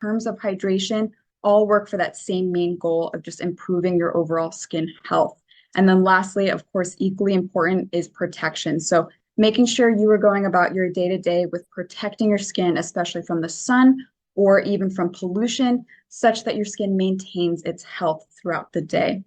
terms of hydration, all work for that same main goal of just improving your overall skin health. And then lastly, of course, equally important is protection. So making sure you are going about your day-to-day with protecting your skin, especially from the sun or even from pollution, such that your skin maintains its health throughout the day.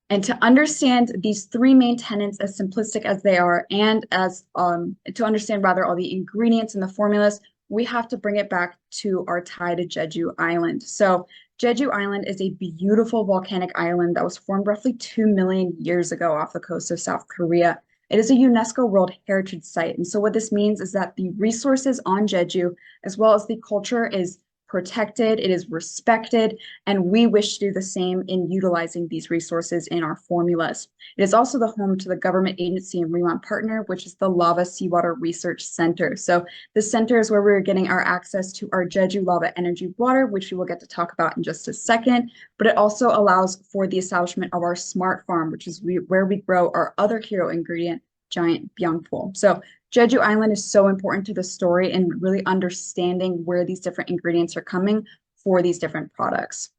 And to understand these three main tenets, as simplistic as they are, and as to understand rather all the ingredients and the formulas, we have to bring it back to our tie to Jeju Island. So Jeju Island is a beautiful volcanic island that was formed roughly 2 million years ago off the coast of South Korea. It is a UNESCO World Heritage Site. And so what this means is that the resources on Jeju, as well as the culture, is protected, it is respected, and we wish to do the same in utilizing these resources in our formulas. It is also the home to the government agency and REMont partner, which is the Lava Seawater Research Center. So this center is where we're getting our access to our Jeju Lava Energy Water, which we will get to talk about in just a second, but it also allows for the establishment of our smart farm, which is where we grow our other hero ingredient, giant byungpul. So Jeju Island is so important to the story and really understanding where these different ingredients are coming for these different products.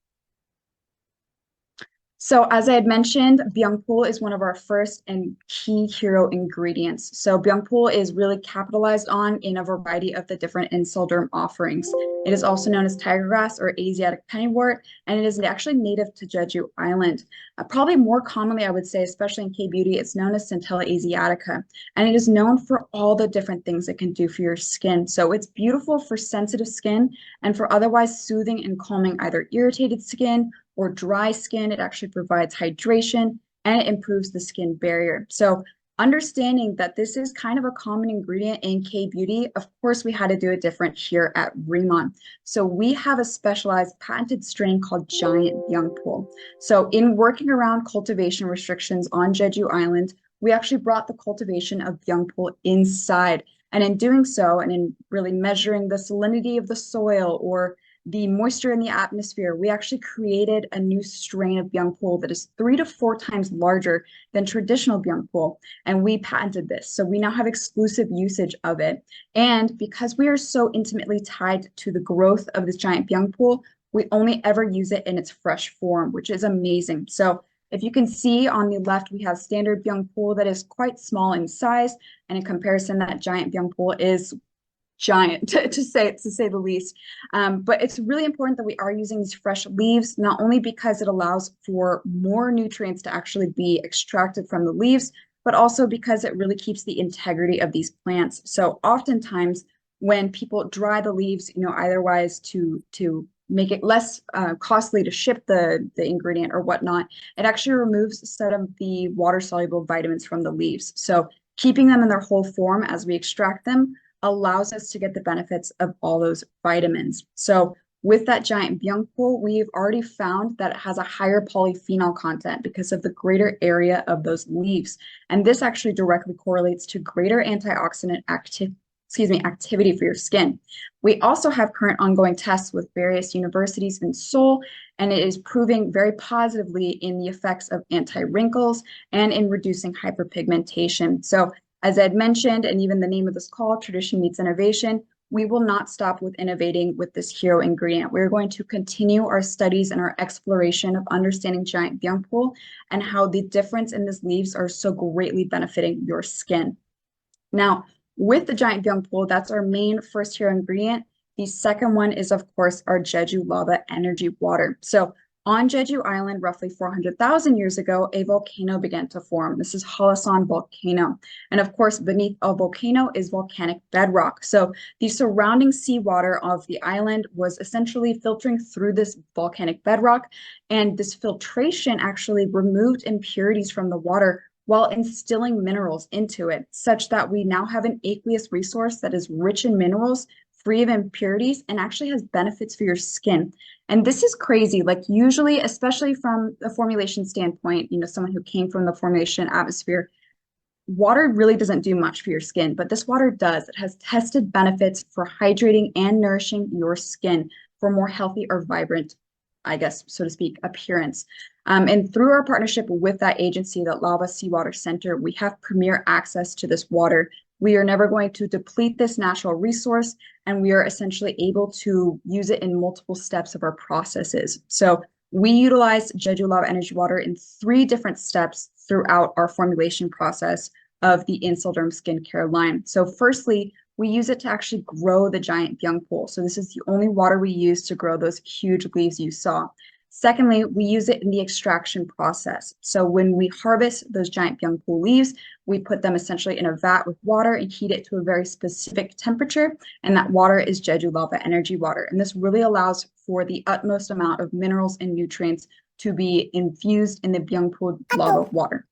So as I had mentioned, byungpul is one of our first and key hero ingredients. So byungpul is really capitalized on in a variety of the different Insulderm offerings. It is also known as tiger grass or Asiatic pennywort, and it is actually native to Jeju Island. Probably more commonly, I would say, especially in K-beauty, it's known as Centella asiatica, and it is known for all the different things it can do for your skin. So it's beautiful for sensitive skin and for otherwise soothing and calming either irritated skin or dry skin. It actually provides hydration and it improves the skin barrier. So understanding that this is kind of a common ingredient in K-beauty, of course, we had to do it different here at REMont. So we have a specialized patented strain called Giant Byungpul. So in working around cultivation restrictions on Jeju Island, we actually brought the cultivation of Byungpul inside. And in doing so, and in really measuring the salinity of the soil or the moisture in the atmosphere, we actually created a new strain of byungpul that is 3 to 4 times larger than traditional byungpul, and we patented this. So we now have exclusive usage of it. And because we are so intimately tied to the growth of this giant byungpul, we only ever use it in its fresh form, which is amazing. So if you can see on the left, we have standard byungpul that is quite small in size, and in comparison, that giant byungpul is giant to say the least. But it's really important that we are using these fresh leaves, not only because it allows for more nutrients to actually be extracted from the leaves, but also because it really keeps the integrity of these plants. So oftentimes when people dry the leaves, otherwise to make it less costly to ship the ingredient or whatnot, it actually removes some of the water-soluble vitamins from the leaves. So keeping them in their whole form as we extract them allows us to get the benefits of all those vitamins. So with that giant byungpul, we've already found that it has a higher polyphenol content because of the greater area of those leaves. And this actually directly correlates to greater antioxidant activity for your skin. We also have current ongoing tests with various universities in Seoul, and it is proving very positively in the effects of anti-wrinkles and in reducing hyperpigmentation. So as I had mentioned, and even the name of this call, Tradition Meets Innovation, we will not stop with innovating with this hero ingredient. We're going to continue our studies and our exploration of understanding giant byungpul and how the difference in these leaves are so greatly benefiting your skin. Now, with the giant byungpul, that's our main first hero ingredient. The second one is, of course, our Jeju Lava Energy Water. So on Jeju Island, roughly 400,000 years ago, a volcano began to form. This is Halasan volcano. And of course, beneath a volcano is volcanic bedrock. So the surrounding seawater of the island was essentially filtering through this volcanic bedrock. And this filtration actually removed impurities from the water while instilling minerals into it, such that we now have an aqueous resource that is rich in minerals, free of impurities, and actually has benefits for your skin. And this is crazy. Like usually, especially from a formulation standpoint, someone who came from the formulation atmosphere, water really doesn't do much for your skin, but this water does. It has tested benefits for hydrating and nourishing your skin for more healthy or vibrant, I guess, so to speak, appearance. And through our partnership with that agency, the Lava Seawater Center, we have premier access to this water We are never going to deplete this natural resource, and we are essentially able to use it in multiple steps of our processes. So we utilize Jeju Lava Energy Water in 3 different steps throughout our formulation process of the Insilderm skincare line. So firstly, we use it to actually grow the giant byungpul. So this is the only water we use to grow those huge leaves you saw. Secondly, we use it in the extraction process. So when we harvest those giant byungpul leaves, we put them essentially in a vat with water and heat it to a very specific temperature. And that water is Jeju Lava Energy Water. And this really allows for the utmost amount of minerals and nutrients to be infused in the byungpul lava water.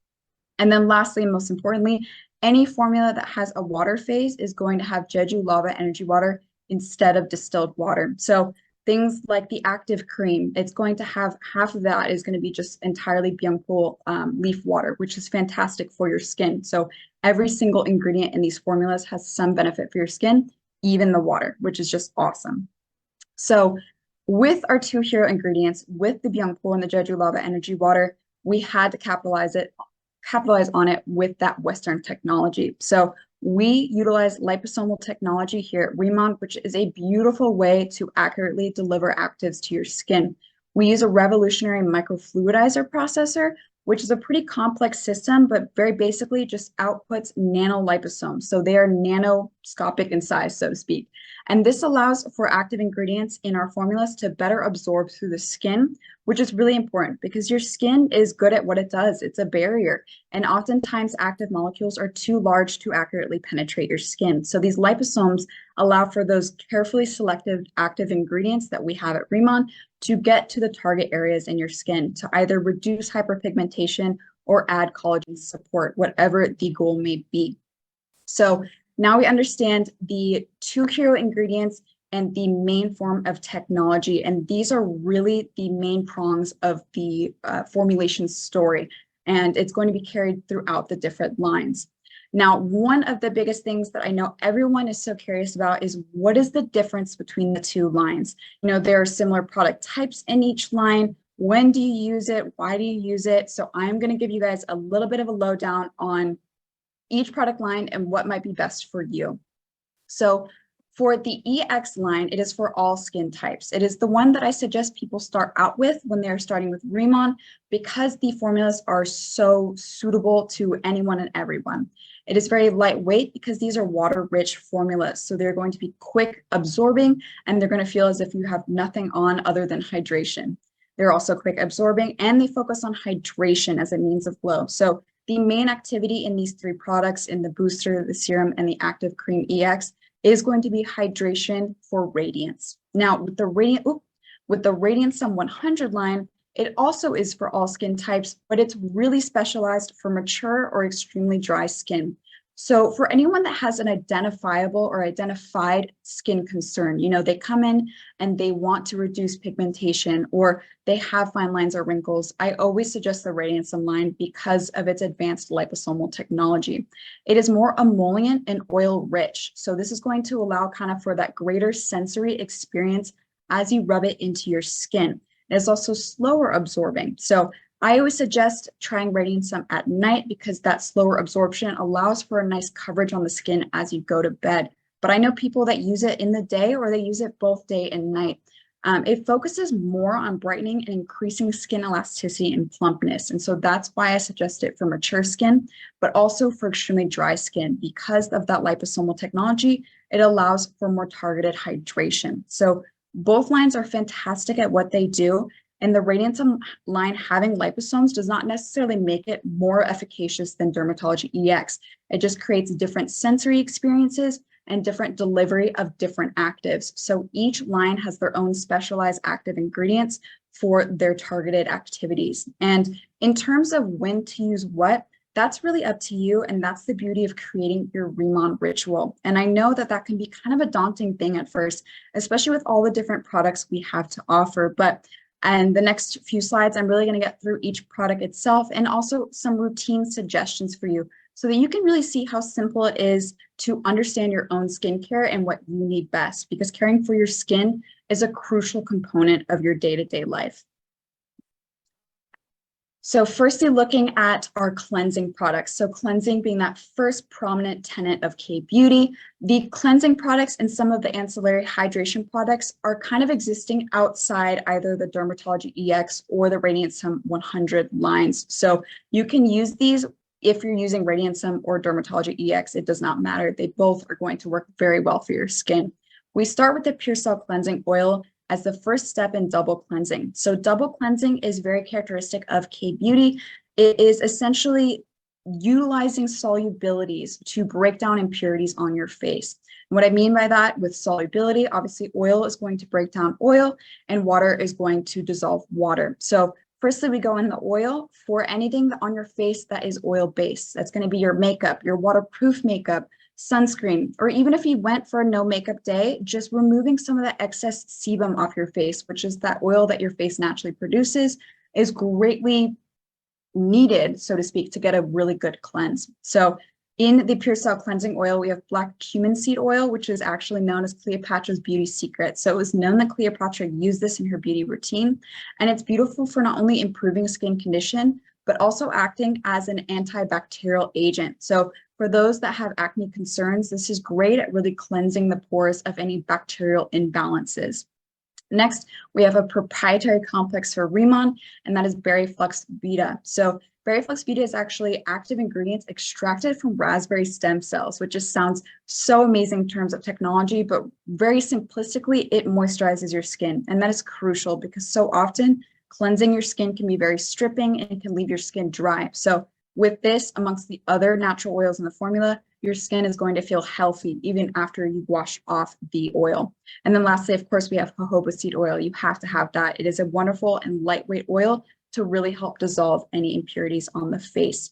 And then lastly, most importantly, any formula that has a water phase is going to have Jeju Lava Energy Water instead of distilled water. So things like the active cream, it's going to have half of that is going to be just entirely byungpul leaf water, which is fantastic for your skin. So every single ingredient in these formulas has some benefit for your skin, even the water, which is just awesome. So with our 2 hero ingredients, with the byungpul and the Jeju Lava Energy Water, we had to capitalize on it with that Western technology. So we utilize liposomal technology here at Remon, which is a beautiful way to accurately deliver actives to your skin. We use a revolutionary microfluidizer processor, which is a pretty complex system, but very basically just outputs nanoliposomes. So they are nanoscopic in size, so to speak. And this allows for active ingredients in our formulas to better absorb through the skin, which is really important because your skin is good at what it does. It's a barrier. And oftentimes active molecules are too large to accurately penetrate your skin. So these liposomes allow for those carefully selected active ingredients that we have at Remon to get to the target areas in your skin to either reduce hyperpigmentation or add collagen support, whatever the goal may be. So now we understand the 2 hero ingredients and the main form of technology. And these are really the main prongs of the formulation story. And it's going to be carried throughout the different lines. Now, one of the biggest things that I know everyone is so curious about is what is the difference between the 2 lines? You know, there are similar product types in each line. When do you use it? Why do you use it? So I'm going to give you guys a little bit of a lowdown on each product line and what might be best for you. So for the EX line, it is for all skin types. It is the one that I suggest people start out with when they're starting with Remon because the formulas are so suitable to anyone and everyone. It is very lightweight because these are water-rich formulas. So they're going to be quick absorbing and they're going to feel as if you have nothing on other than hydration. They're also quick absorbing and they focus on hydration as a means of glow. So the main activity in these 3 products, in the booster, the serum, and the active cream EX, is going to be hydration for radiance. Now, with the Radiance 100 line, it also is for all skin types, but it's really specialized for mature or extremely dry skin. So for anyone that has an identifiable or identified skin concern, you know, they come in and they want to reduce pigmentation or they have fine lines or wrinkles, I always suggest the Radiance line because of its advanced liposomal technology. It is more emollient and oil rich. So this is going to allow kind of for that greater sensory experience as you rub it into your skin. It is also slower absorbing. So I always suggest trying Radiance at night because that slower absorption allows for a nice coverage on the skin as you go to bed. But I know people that use it in the day or they use it both day and night. It focuses more on brightening and increasing skin elasticity and plumpness. And so that's why I suggest it for mature skin, but also for extremely dry skin. Because of that liposomal technology, it allows for more targeted hydration. So both lines are fantastic at what they do. And the Radiance line having liposomes does not necessarily make it more efficacious than Dermatology EX. It just creates different sensory experiences and different delivery of different actives. So each line has their own specialized active ingredients for their targeted activities. And in terms of when to use what, that's really up to you. And that's the beauty of creating your Remon ritual. And I know that that can be kind of a daunting thing at first, especially with all the different products we have to offer. And the next few slides, I'm really going to get through each product itself and also some routine suggestions for you so that you can really see how simple it is to understand your own skincare and what you need best, because caring for your skin is a crucial component of your day-to-day life. So firstly, looking at our cleansing products. So cleansing being that first prominent tenet of K-beauty. The cleansing products and some of the ancillary hydration products are kind of existing outside either the Dermatology EX or the Radiant Sun 100 lines. So you can use these if you're using Radiant Sun or Dermatology EX. It does not matter. They both are going to work very well for your skin. We start with the Pure Cell Cleansing Oil as the first step in double cleansing. So double cleansing is very characteristic of K-beauty. It is essentially utilizing solubilities to break down impurities on your face. And what I mean by that with solubility, obviously oil is going to break down oil and water is going to dissolve water. So firstly, we go in the oil for anything on your face that is oil-based. That's going to be your makeup, your waterproof makeup, sunscreen, or even if you went for a no makeup day, just removing some of the excess sebum off your face, which is that oil that your face naturally produces, is greatly needed, so to speak, to get a really good cleanse. So in the Pure Cell Cleansing Oil, we have black cumin seed oil, which is actually known as Cleopatra's beauty secret. So it was known that Cleopatra used this in her beauty routine, and it's beautiful for not only improving skin condition, but also acting as an antibacterial agent. So for those that have acne concerns, this is great at really cleansing the pores of any bacterial imbalances. Next, we have a proprietary complex for Remon, and that is Berry Flux Vita. So Berry Flux Vita is actually active ingredients extracted from raspberry stem cells, which just sounds so amazing in terms of technology, but very simplistically, it moisturizes your skin. And that is crucial because so often cleansing your skin can be very stripping and can leave your skin dry. So with this, amongst the other natural oils in the formula, your skin is going to feel healthy even after you wash off the oil. And then lastly, of course, we have jojoba seed oil. You have to have that. It is a wonderful and lightweight oil to really help dissolve any impurities on the face.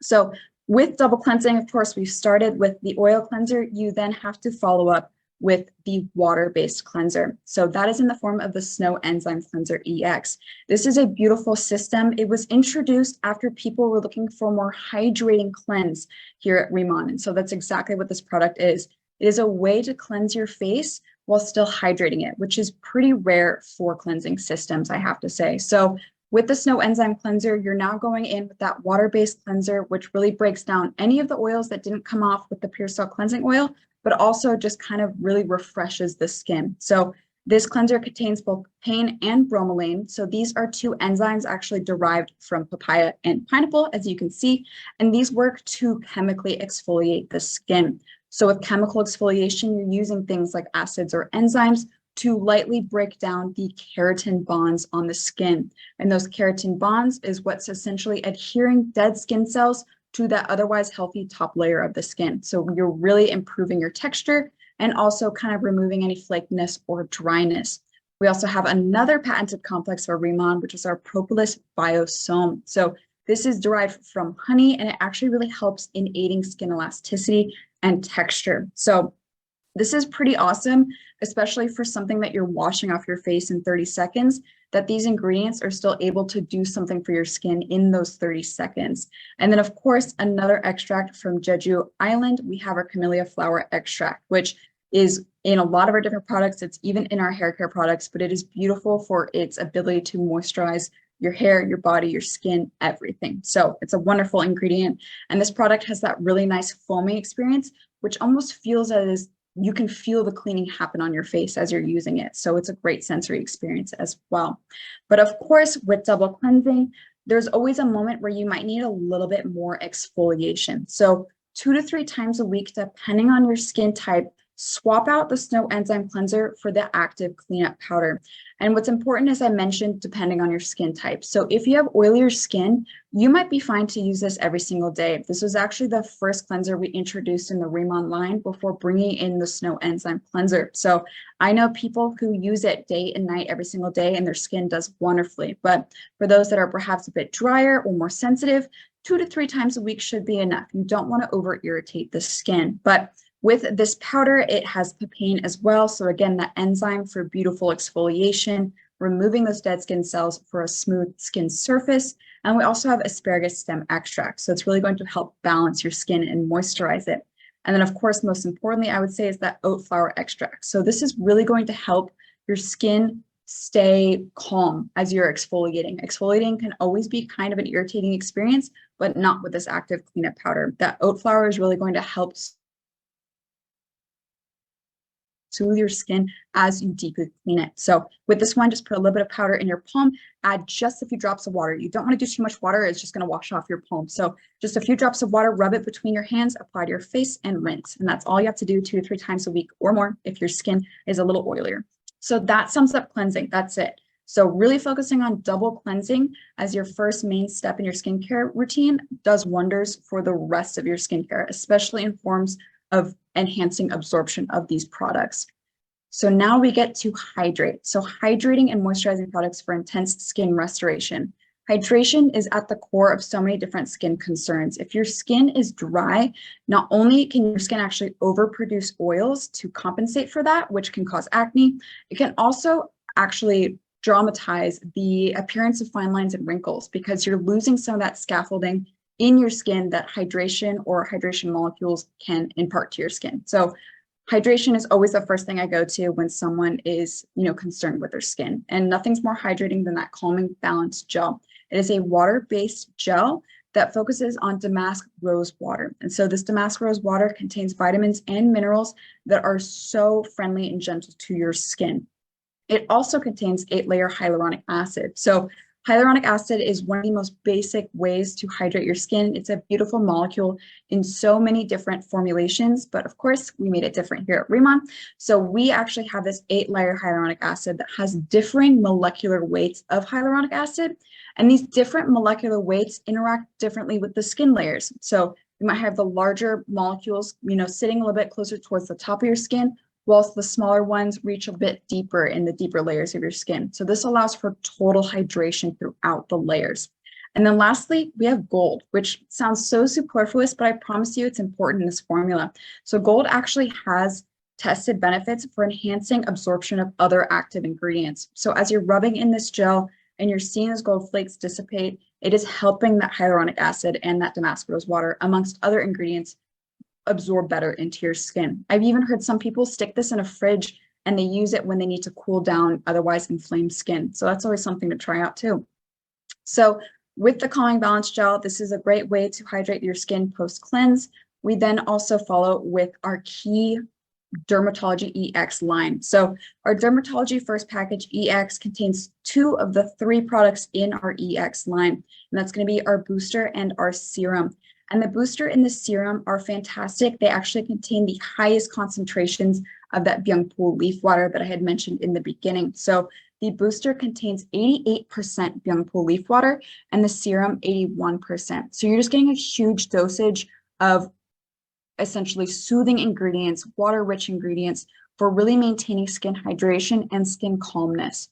So with double cleansing, of course, we've started with the oil cleanser. You then have to follow up with the water-based cleanser. So that is in the form of the Snow Enzyme Cleanser EX. This is a beautiful system. It was introduced after people were looking for more hydrating cleanse here at Remon. And so that's exactly what this product is. It is a way to cleanse your face while still hydrating it, which is pretty rare for cleansing systems, I have to say. So with the Snow Enzyme Cleanser, you're now going in with that water-based cleanser, which really breaks down any of the oils that didn't come off with the Pure Cell Cleansing Oil, but also just kind of really refreshes the skin. So this cleanser contains both papain and bromelain. So these are two enzymes actually derived from papaya and pineapple, as you can see, and these work to chemically exfoliate the skin. So with chemical exfoliation, you're using things like acids or enzymes to lightly break down the keratin bonds on the skin. And those keratin bonds is what's essentially adhering dead skin cells to that otherwise healthy top layer of the skin. So you're really improving your texture and also kind of removing any flakiness or dryness. We also have another patented complex for Remon, which is our Propolis Biosome. So this is derived from honey, and it actually really helps in aiding skin elasticity and texture. So this is pretty awesome, especially for something that you're washing off your face in 30 seconds, that these ingredients are still able to do something for your skin in those 30 seconds. And then, of course, another extract from Jeju Island, we have our camellia flower extract, which is in a lot of our different products. It's even in our hair care products, but it is beautiful for its ability to moisturize your hair, your body, your skin, everything. So it's a wonderful ingredient. And this product has that really nice foaming experience, which almost feels as you can feel the cleaning happen on your face as you're using it. So it's a great sensory experience as well. But of course, with double cleansing, there's always a moment where you might need a little bit more exfoliation. So 2 to 3 times a week, depending on your skin type, swap out the Snow Enzyme Cleanser for the active cleanup powder. And what's important, as I mentioned, depending on your skin type. So if you have oilier skin, you might be fine to use this every single day. This was actually the first cleanser we introduced in the Remon line before bringing in the Snow Enzyme Cleanser. So I know people who use it day and night every single day and their skin does wonderfully. But for those that are perhaps a bit drier or more sensitive, 2 to 3 times a week should be enough. You don't want to over irritate the skin. But with this powder, it has papain as well. So again, that enzyme for beautiful exfoliation, removing those dead skin cells for a smooth skin surface. And we also have asparagus stem extract. So it's really going to help balance your skin and moisturize it. And then of course, most importantly, I would say is that oat flower extract. So this is really going to help your skin stay calm as you're exfoliating. Exfoliating can always be kind of an irritating experience, but not with this active cleanup powder. That oat flour is really going to help soothe your skin as you deeply clean it. So with this one, just put a little bit of powder in your palm, add just a few drops of water. You don't want to do too much water, it's just going to wash off your palm. So just a few drops of water, rub it between your hands, apply to your face, and rinse. And that's all you have to do 2 to 3 times a week or more if your skin is a little oilier. So that sums up cleansing. That's it. So really focusing on double cleansing as your first main step in your skincare routine does wonders for the rest of your skincare, especially in forms of enhancing absorption of these products. So now we get to hydrate. So hydrating and moisturizing products for intense skin restoration. Hydration is at the core of so many different skin concerns. If your skin is dry, not only can your skin actually overproduce oils to compensate for that, which can cause acne, it can also actually dramatize the appearance of fine lines and wrinkles because you're losing some of that scaffolding in your skin that hydration or hydration molecules can impart to your skin. So hydration is always the first thing I go to when someone is, concerned with their skin. And nothing's more hydrating than that Calming Balance gel. It is a water-based gel that focuses on damask rose water. And so this damask rose water contains vitamins and minerals that are so friendly and gentle to your skin. It also contains 8-layer hyaluronic acid. So hyaluronic acid is one of the most basic ways to hydrate your skin. It's a beautiful molecule in so many different formulations, but of course we made it different here at Remon. So we actually have this 8-layer hyaluronic acid that has differing molecular weights of hyaluronic acid. And these different molecular weights interact differently with the skin layers. So you might have the larger molecules, sitting a little bit closer towards the top of your skin, whilst the smaller ones reach a bit deeper in the deeper layers of your skin. So this allows for total hydration throughout the layers. And then lastly, we have gold, which sounds so superfluous, but I promise you it's important in this formula. So gold actually has tested benefits for enhancing absorption of other active ingredients. So as you're rubbing in this gel and you're seeing those gold flakes dissipate, it is helping that hyaluronic acid and that damask rose water, amongst other ingredients, absorb better into your skin. I've even heard some people stick this in a fridge and they use it when they need to cool down otherwise inflamed skin. So that's always something to try out too. So with the Calming Balance Gel, this is a great way to hydrate your skin post-cleanse. We then also follow with our key Dermatology EX line. So our Dermatology First Package EX contains 2 of the 3 products in our EX line, and that's going to be our booster and our serum. And the booster and the serum are fantastic. They actually contain the highest concentrations of that Byungpul leaf water that I had mentioned in the beginning. So the booster contains 88% Byungpul leaf water and the serum 81%. So you're just getting a huge dosage of essentially soothing ingredients, water-rich ingredients for really maintaining skin hydration and skin calmness.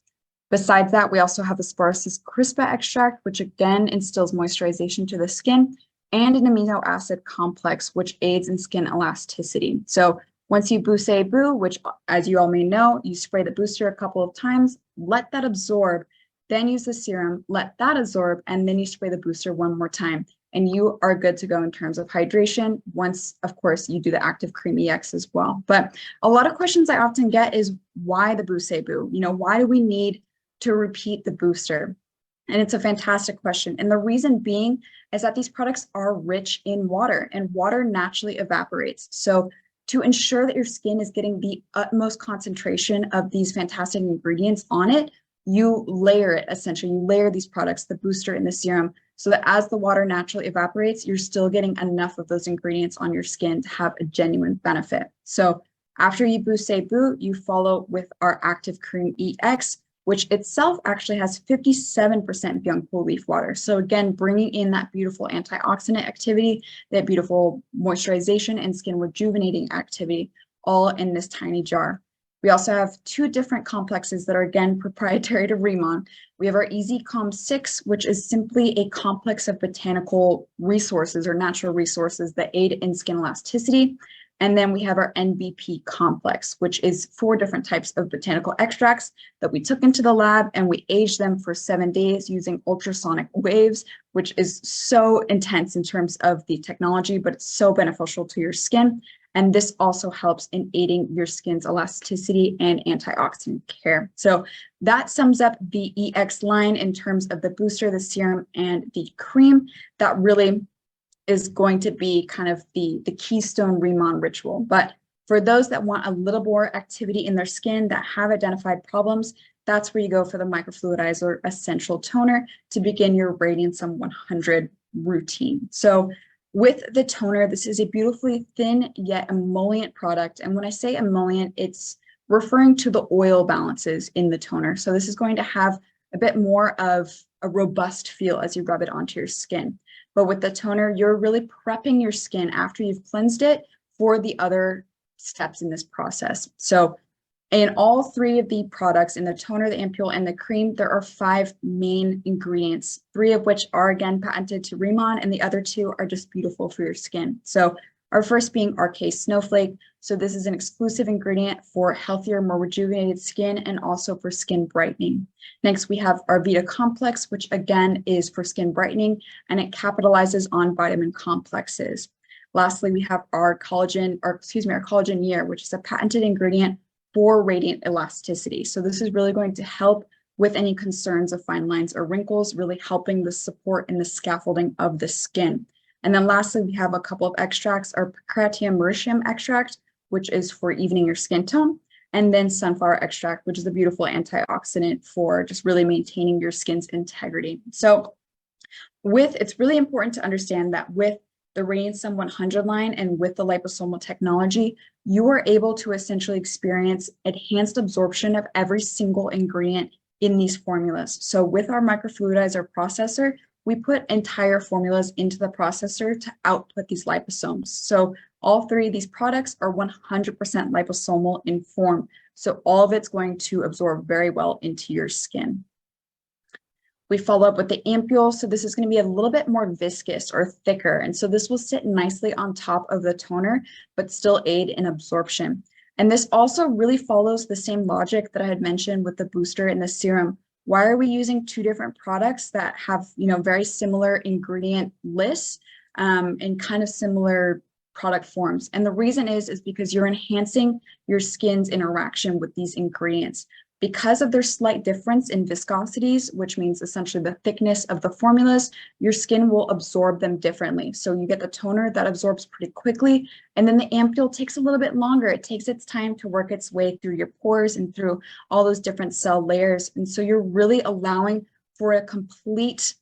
Besides that, we also have the Sparacis crispa extract, which again instills moisturization to the skin, and an amino acid complex, which aids in skin elasticity. So once you Boosay Boo, which as you all may know, you spray the booster a couple of times, let that absorb, then use the serum, let that absorb, and then you spray the booster one more time. And you are good to go in terms of hydration once, of course, you do the Active Cream EX as well. But a lot of questions I often get is why the Boosay Boo? Why do we need to repeat the booster? And it's a fantastic question. And the reason being is that these products are rich in water and water naturally evaporates. So to ensure that your skin is getting the utmost concentration of these fantastic ingredients on it, you layer it essentially. You layer these products, the booster and the serum, so that as the water naturally evaporates, you're still getting enough of those ingredients on your skin to have a genuine benefit. So after you Boosay Boo, you follow with our Active Cream EX, which itself actually has 57% Byungpul leaf water. So again, bringing in that beautiful antioxidant activity, that beautiful moisturization and skin rejuvenating activity, all in this tiny jar. We also have 2 different complexes that are again proprietary to Remon. We have our Easy Calm 6, which is simply a complex of botanical resources or natural resources that aid in skin elasticity. And then we have our NBP complex, which is 4 different types of botanical extracts that we took into the lab and we aged them for 7 days using ultrasonic waves, which is so intense in terms of the technology, but it's so beneficial to your skin. And this also helps in aiding your skin's elasticity and antioxidant care. So that sums up the EX line in terms of the booster, the serum, and the cream. That really is going to be kind of the keystone Remon ritual. But for those that want a little more activity in their skin, that have identified problems, that's where you go for the Microfluidizer Essential Toner to begin your Radiant Sun 100 routine. So with the toner, this is a beautifully thin yet emollient product. And when I say emollient, it's referring to the oil balances in the toner. So this is going to have a bit more of a robust feel as you rub it onto your skin. But with the toner, you're really prepping your skin after you've cleansed it for the other steps in this process. So in all three of the products, in the toner, the ampule, and the cream, there are 5 main ingredients, 3 of which are again patented to Remon, and the other 2 are just beautiful for your skin. So our first being RK Snowflake. So this is an exclusive ingredient for healthier, more rejuvenated skin and also for skin brightening. Next, we have our Vita Complex, which again is for skin brightening, and it capitalizes on vitamin complexes. Lastly, we have our collagen year, which is a patented ingredient for radiant elasticity. So this is really going to help with any concerns of fine lines or wrinkles, really helping the support and the scaffolding of the skin. And then lastly, we have a couple of extracts, our Pancratium mauritium extract, which is for evening your skin tone, and then sunflower extract, which is a beautiful antioxidant for just really maintaining your skin's integrity. So it's really important to understand that with the Radiant Sun 100 line and with the liposomal technology, you are able to essentially experience enhanced absorption of every single ingredient in these formulas. So with our microfluidizer processor, we put entire formulas into the processor to output these liposomes. So all 3 of these products are 100% liposomal in form. So all of it's going to absorb very well into your skin. We follow up with the ampule. So this is going to be a little bit more viscous or thicker. And so this will sit nicely on top of the toner, but still aid in absorption. And this also really follows the same logic that I had mentioned with the booster and the serum. Why are we using 2 different products that have, very similar ingredient lists and kind of similar product forms? And the reason is because you're enhancing your skin's interaction with these ingredients. Because of their slight difference in viscosities, which means essentially the thickness of the formulas, your skin will absorb them differently. So you get the toner that absorbs pretty quickly, and then the ampule takes a little bit longer. It takes its time to work its way through your pores and through all those different cell layers. And so you're really allowing for a complete,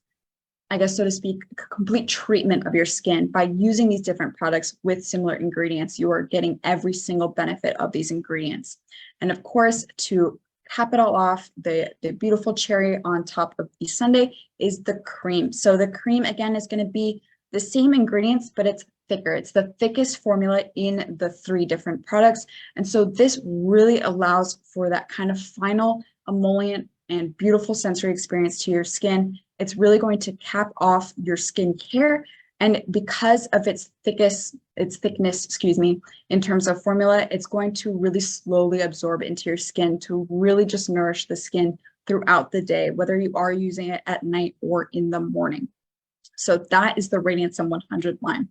I guess, so to speak, complete treatment of your skin. By using these different products with similar ingredients, you are getting every single benefit of these ingredients. And of course, to cap it all off, the beautiful cherry on top of the sundae is the cream. So the cream, again, is going to be the same ingredients, but it's thicker. It's the thickest formula in the 3 different products. And so this really allows for that kind of final emollient and beautiful sensory experience to your skin. It's really going to cap off your skincare. And because of its thickness, in terms of formula, it's going to really slowly absorb into your skin to really just nourish the skin throughout the day, whether you are using it at night or in the morning. So that is the Radiant Sun 100 line.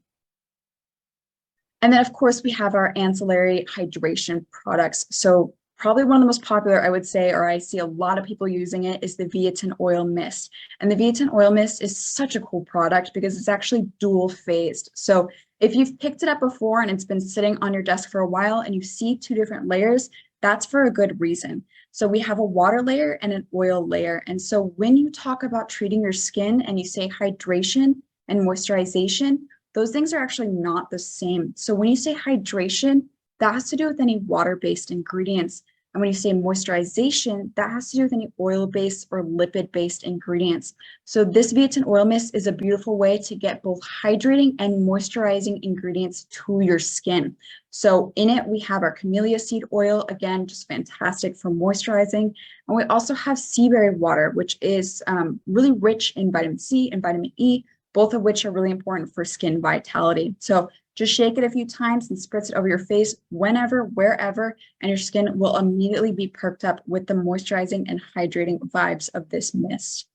And then, of course, we have our ancillary hydration products. So probably one of the most popular, I would say, or I see a lot of people using it, is the Viatin Oil Mist. And the Viatin Oil Mist is such a cool product because it's actually dual phased. So if you've picked it up before and it's been sitting on your desk for a while and you see 2 different layers, that's for a good reason. So we have a water layer and an oil layer. And so when you talk about treating your skin and you say hydration and moisturization, those things are actually not the same. So when you say hydration, that has to do with any water-based ingredients. And when you say moisturization, that has to do with any oil-based or lipid-based ingredients. So this Viatin Oil Mist is a beautiful way to get both hydrating and moisturizing ingredients to your skin. So in it, we have our camellia seed oil, again, just fantastic for moisturizing. And we also have sea berry water, which is really rich in vitamin C and vitamin E, both of which are really important for skin vitality. So just shake it a few times and spritz it over your face whenever, wherever, and your skin will immediately be perked up with the moisturizing and hydrating vibes of this mist.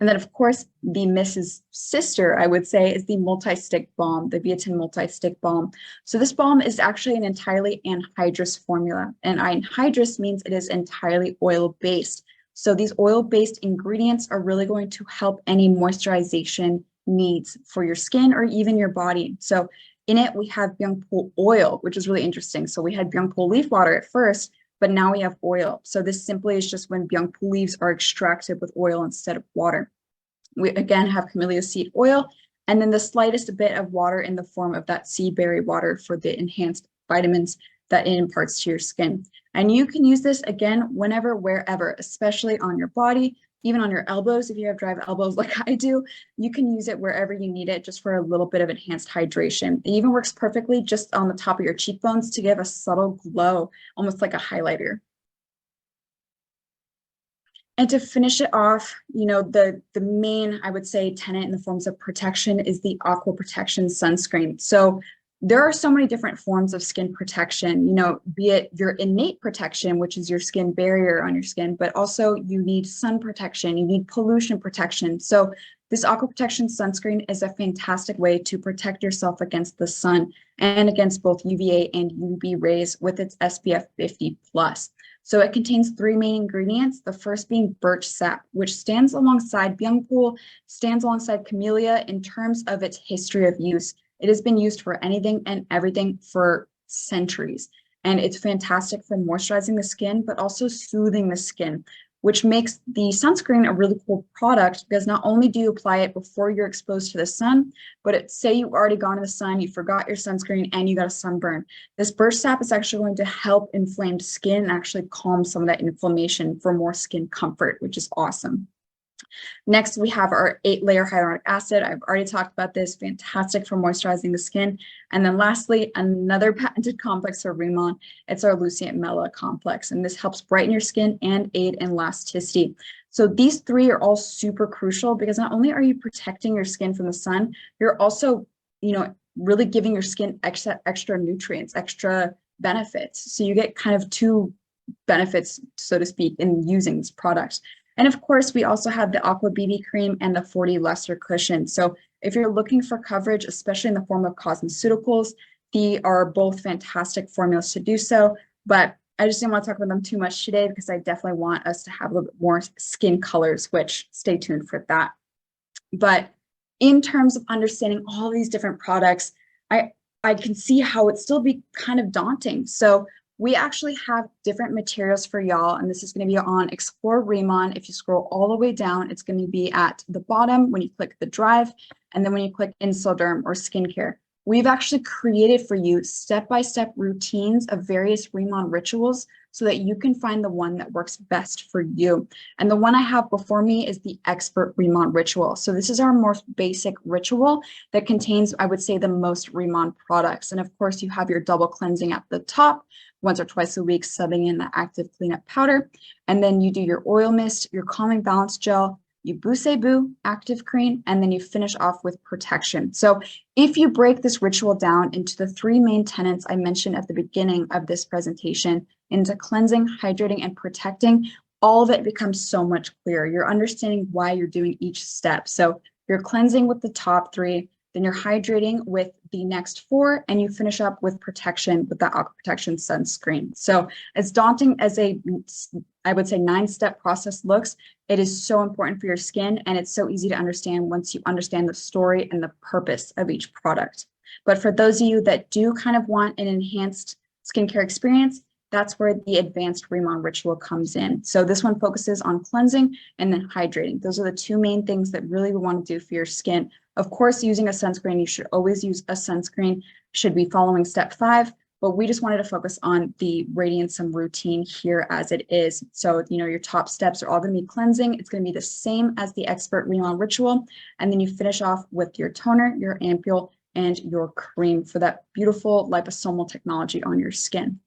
And then, of course, the Mrs. Sister, I would say, is the multi-stick balm, the Biotin multi-stick balm. So this balm is actually an entirely anhydrous formula, and anhydrous means it is entirely oil-based. So these oil-based ingredients are really going to help any moisturization needs for your skin or even your body. So in it, we have Byungpul oil, which is really interesting. So we had Byungpul leaf water at first, but now we have oil. So this simply is just when Byungpul leaves are extracted with oil instead of water. We again have camellia seed oil, and then the slightest bit of water in the form of that sea berry water for the enhanced vitamins that it imparts to your skin. And you can use this again whenever, wherever, especially on your body, even on your elbows. If you have dry elbows like I do, you can use it wherever you need it just for a little bit of enhanced hydration. It even works perfectly just on the top of your cheekbones to give a subtle glow, almost like a highlighter. And to finish it off, the main, I would say, tenet in the forms of protection is the Aqua Protection sunscreen. So there are so many different forms of skin protection, be it your innate protection, which is your skin barrier on your skin, but also you need sun protection, you need pollution protection. So this Aqua Protection sunscreen is a fantastic way to protect yourself against the sun and against both UVA and UV rays with its SPF 50 plus. So it contains three main ingredients, the first being birch sap, which stands alongside Byungpul, stands alongside camellia in terms of its history of use. It has been used for anything and everything for centuries. And it's fantastic for moisturizing the skin, but also soothing the skin, which makes the sunscreen a really cool product because not only do you apply it before you're exposed to the sun, but say you've already gone to the sun, you forgot your sunscreen and you got a sunburn. This birch sap is actually going to help inflamed skin and actually calm some of that inflammation for more skin comfort, which is awesome. Next, we have our 8-layer hyaluronic acid. I've already talked about this, fantastic for moisturizing the skin. And then lastly, another patented complex for Rimmon, it's our Lucient Mela complex. And this helps brighten your skin and aid in elasticity. So these three are all super crucial because not only are you protecting your skin from the sun, you're also, really giving your skin extra nutrients, extra benefits. So you get kind of two benefits, so to speak, in using this product. And of course, we also have the Aqua BB cream and the 40 Luster cushion. So if you're looking for coverage, especially in the form of cosmeceuticals, they are both fantastic formulas to do so. But I just didn't want to talk about them too much today because I definitely want us to have a little bit more skin colors, which stay tuned for that. But in terms of understanding all these different products, I can see how it still be kind of daunting. So we actually have different materials for y'all, and this is going to be on Explore Rimmon. If you scroll all the way down, it's going to be at the bottom when you click the drive, and then when you click Insoderm or skincare. We've actually created for you step-by-step routines of various Rimmon rituals so that you can find the one that works best for you. And the one I have before me is the Expert Rimmon Ritual. So this is our most basic ritual that contains, I would say, the most Rimmon products. And of course, you have your double cleansing at the top, once or twice a week, subbing in the active cleanup powder. And then you do your oil mist, your calming balance gel, you Boo active cream, and then you finish off with protection. So if you break this ritual down into the three main tenets I mentioned at the beginning of this presentation, into cleansing, hydrating, and protecting, all of it becomes so much clearer. You're understanding why you're doing each step. So you're cleansing with the top three, then you're hydrating with the next four, and you finish up with protection with the Aqua Protection sunscreen. So as daunting as I would say 9-step process looks, it is so important for your skin, and it's so easy to understand once you understand the story and the purpose of each product. But for those of you that do kind of want an enhanced skincare experience, that's where the advanced Rimmon ritual comes in. So this one focuses on cleansing and then hydrating. Those are the two main things that really we want to do for your skin. Of course, using a sunscreen, you should always use a sunscreen, should be following step 5, but we just wanted to focus on the Radiansum routine here as it is. So, your top steps are all going to be cleansing. It's going to be the same as the Expert Rimmon ritual. And then you finish off with your toner, your ampule, and your cream for that beautiful liposomal technology on your skin.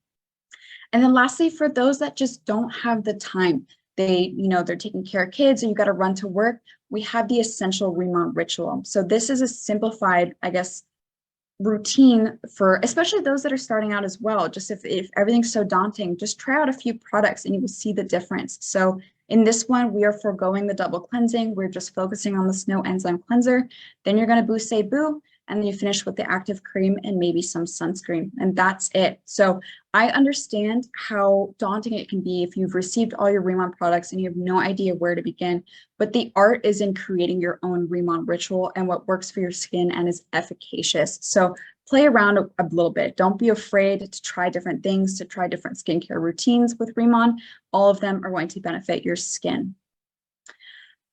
And then lastly, for those that just don't have the time, they're taking care of kids and you got to run to work, we have the Essential Rimmon Ritual. So this is a simplified, I guess, routine for especially those that are starting out as well. Just if everything's so daunting, just try out a few products and you will see the difference. So in this one, we are foregoing the double cleansing. We're just focusing on the Snow Enzyme Cleanser. Then you're going to Boost Boo, and then you finish with the active cream and maybe some sunscreen, and that's it. So I understand how daunting it can be if you've received all your Remon products and you have no idea where to begin, but the art is in creating your own Remon ritual and what works for your skin and is efficacious. So play around a little bit. Don't be afraid to try different things, to try different skincare routines with Remon. All of them are going to benefit your skin.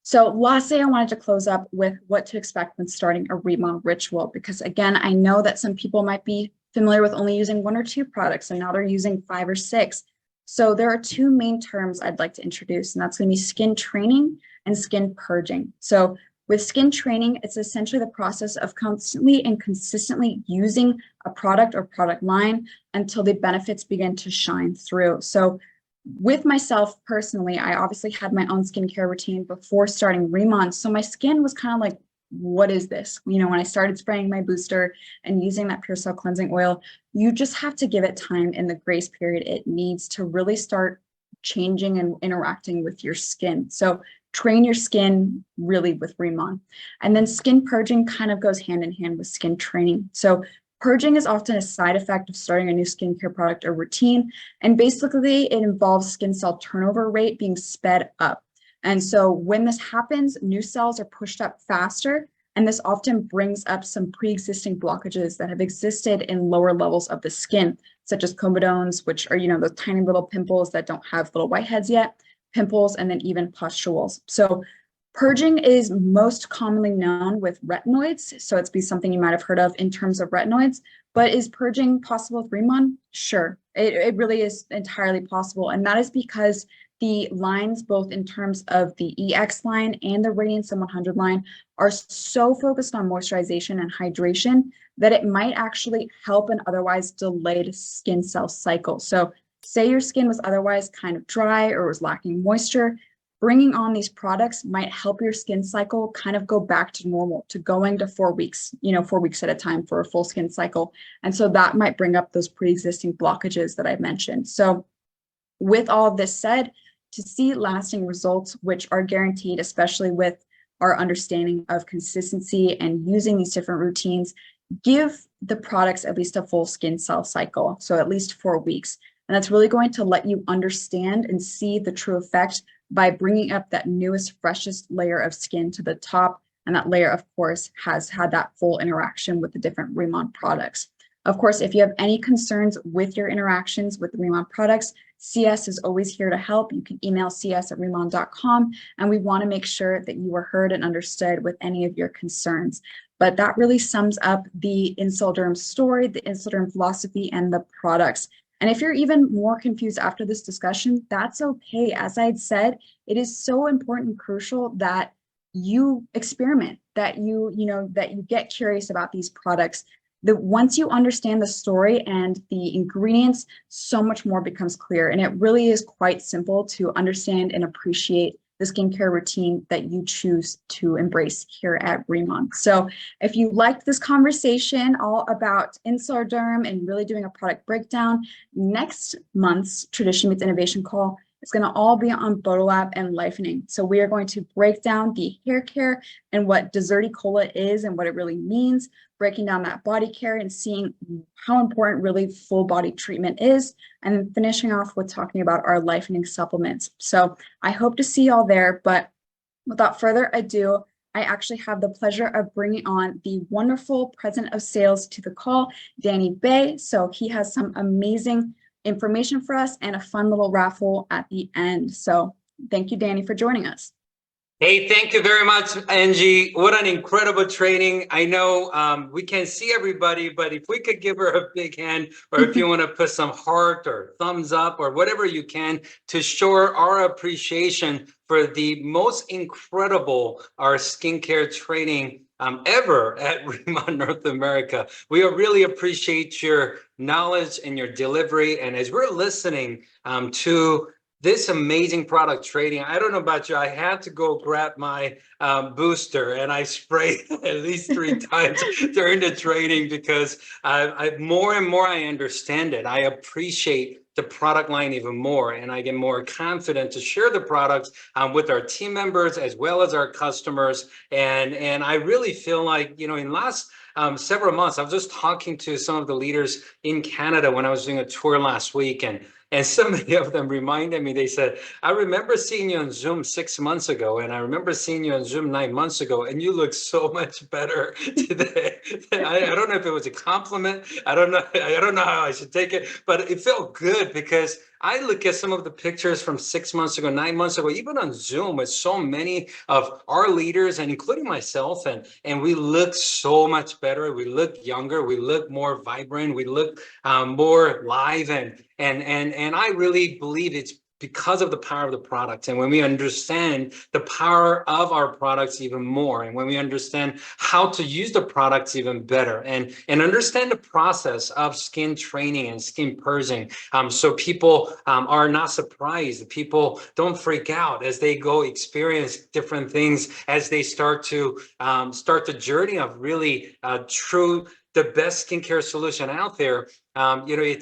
So lastly, I wanted to close up with what to expect when starting a Remon ritual, because again, I know that some people might be familiar with only using 1 or 2 products and now they're using 5 or 6. So there are 2 main terms I'd like to introduce, and that's going to be skin training and skin purging. So with skin training, it's essentially the process of constantly and consistently using a product or product line until the benefits begin to shine through. So with myself personally, I obviously had my own skincare routine before starting Remon. So my skin was kind of like, what is this? You know, when I started spraying my booster and using that Pure Cell Cleansing Oil, you just have to give it time in the grace period it needs to really start changing and interacting with your skin. So train your skin really with Remon. And then skin purging kind of goes hand in hand with skin training. So purging is often a side effect of starting a new skincare product or routine. And basically it involves skin cell turnover rate being sped up. And so when this happens, new cells are pushed up faster, and this often brings up some pre-existing blockages that have existed in lower levels of the skin, such as comedones, which are, you know, those tiny little pimples that don't have little whiteheads yet, pimples, and then even pustules. So purging is most commonly known with retinoids. So it's be something you might have heard of in terms of retinoids, but is purging possible with Remon? Sure, it really is entirely possible. And that is because the lines, both in terms of the EX line and the Radiance 100 line, are so focused on moisturization and hydration that it might actually help an otherwise delayed skin cell cycle. So say your skin was otherwise kind of dry or was lacking moisture, bringing on these products might help your skin cycle kind of go back to normal, to going to 4 weeks, you know, 4 weeks at a time for a full skin cycle. And so that might bring up those pre-existing blockages that I mentioned. So with all of this said, to see lasting results, which are guaranteed, especially with our understanding of consistency and using these different routines, give the products at least a full skin cell cycle. So at least 4 weeks. And that's really going to let you understand and see the true effect by bringing up that newest, freshest layer of skin to the top. And that layer, of course, has had that full interaction with the different Remon products. Of course, if you have any concerns with your interactions with the Remon products, CS is always here to help. You can email cs@remon.com, and we want to make sure that you are heard and understood with any of your concerns. But that really sums up the Insulderm story, the Insulderm philosophy, and the products. And if you're even more confused after this discussion, that's okay. As I had said, it is so important and crucial that you experiment, that you get curious about these products. That once you understand the story and the ingredients, so much more becomes clear. And it really is quite simple to understand and appreciate the skincare routine that you choose to embrace here at Remon. So if you liked this conversation all about Insulderm and really doing a product breakdown, next month's Tradition Meets Innovation call is going to all be on Bodolab and Lifening. So we are going to break down the hair care and what Deserti-Cola is and what it really means, breaking down that body care and seeing how important really full body treatment is, and then finishing off with talking about our Lifening supplements. So I hope to see you all there, but without further ado, I actually have the pleasure of bringing on the wonderful president of sales to the call, Danny Bay. So he has some amazing information for us and a fun little raffle at the end. So thank you, Danny, for joining us. Hey, thank you very much, Angie. What an incredible training. I know we can't see everybody, but if we could give her a big hand, or if you want to put some heart or thumbs up or whatever you can to show our appreciation for the most incredible our skincare training ever at Remon North America. We really appreciate your knowledge and your delivery. And as we're listening to this amazing product trading. I don't know about you, I had to go grab my booster and I sprayed at least 3 times during the training because more and more I understand it. I appreciate the product line even more, and I get more confident to share the products with our team members as well as our customers. And I really feel like, you know, in last several months, I was just talking to some of the leaders in Canada when I was doing a tour last week, and so many of them reminded me, they said, I remember seeing you on Zoom 6 months ago, and I remember seeing you on Zoom 9 months ago, and you look so much better today. I don't know if it was a compliment. I don't know how I should take it, but it felt good because I look at some of the pictures from 6 months ago, 9 months ago, even on Zoom with so many of our leaders and including myself, and we look so much better. We look younger. We look more vibrant. We look more live, and I really believe it's because of the power of the product. And when we understand the power of our products even more, and when we understand how to use the products even better, and understand the process of skin training and skin purging, so people are not surprised, people don't freak out as they go experience different things, as they start the journey of really true the best skincare solution out there. You know,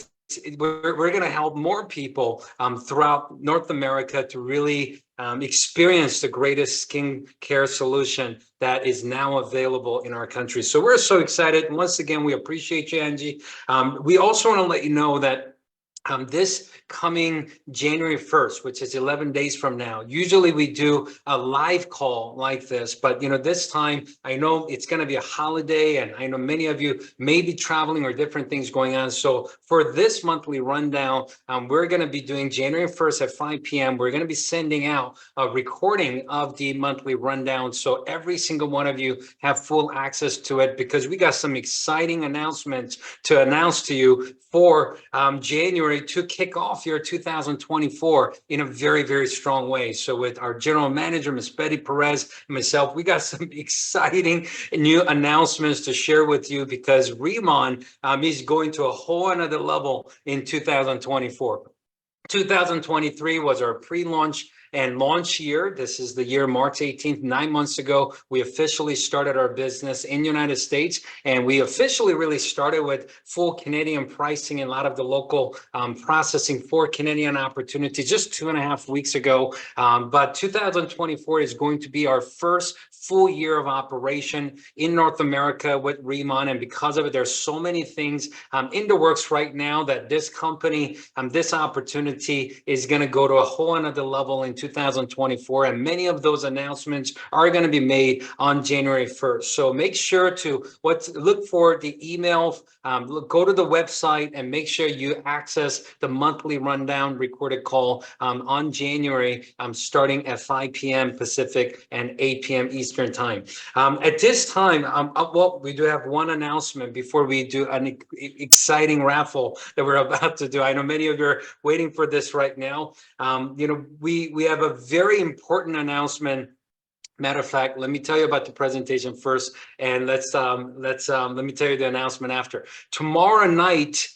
we're going to help more people throughout North America to really experience the greatest skincare solution that is now available in our country. So we're so excited. And once again, we appreciate you, Angie. We also want to let you know that this coming January 1st, which is 11 days from now, usually we do a live call like this, but you know, this time I know it's going to be a holiday, and I know many of you may be traveling or different things going on. So for this monthly rundown, we're going to be doing January 1st at 5 p.m. We're going to be sending out a recording of the monthly rundown, so every single one of you have full access to it, because we got some exciting announcements to announce to you for January to kick off your 2024 in a very, very strong way. So with our general manager, Ms. Betty Perez, and myself, we got some exciting new announcements to share with you, because REMON is going to a whole another level in 2024. 2023 was our pre-launch and launch year. This is the year March 18th, 9 months ago, we officially started our business in the United States. And we officially really started with full Canadian pricing and a lot of the local processing for Canadian opportunities just 2.5 weeks ago. But 2024 is going to be our first full year of operation in North America with REMON. And because of it, there's so many things in the works right now that this company, this opportunity is going to go to a whole another level in 2024, and many of those announcements are going to be made on January 1st. So make sure to look for the email, go to the website, and make sure you access the monthly rundown recorded call on January, starting at 5 p.m. Pacific and 8 p.m. Eastern time. At this time, well, we do have one announcement before we do an exciting raffle that we're about to do. I know many of you are waiting for this right now. You know, we have a very important announcement. Matter of fact, let me tell you about the presentation first, and let me tell you the announcement after. Tomorrow night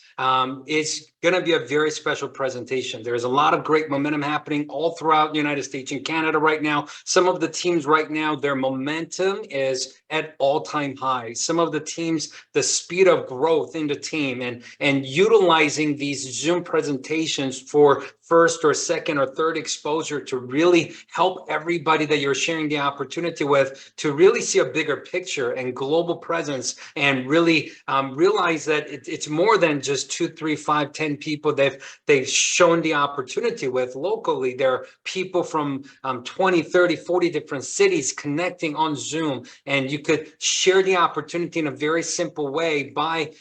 is going to be a very special presentation. There's a lot of great momentum happening all throughout the United States and Canada right now. Some of the teams right now, their momentum is at all-time high. Some of the teams, the speed of growth in the team and utilizing these Zoom presentations for first or second or third exposure to really help everybody that you're sharing the opportunity with to really see a bigger picture and global presence, and really realize that it's more than just 2, 3, 5, 10 people they've shown the opportunity with locally. There are people from 20, 30, 40 different cities connecting on Zoom, and you could share the opportunity in a very simple way by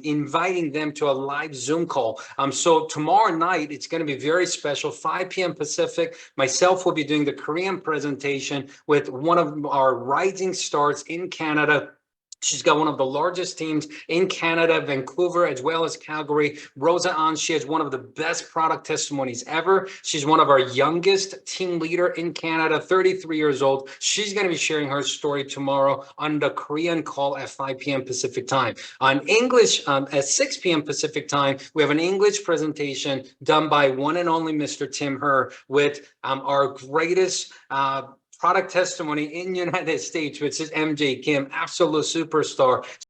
inviting them to a live Zoom call. So tomorrow night, it's going to be very special, 5 p.m. Pacific. Myself will be doing the Korean presentation with one of our rising stars in Canada, She's got one of the largest teams in Canada, Vancouver, as well as Calgary. Rosa An, she has one of the best product testimonies ever. She's one of our youngest team leader in Canada, 33 years old. She's going to be sharing her story tomorrow on the Korean call at 5 p.m. Pacific time. On English, at 6 p.m. Pacific time, we have an English presentation done by one and only Mr. Tim Herr with our greatest product testimony in United States, which is MJ Kim, absolute superstar.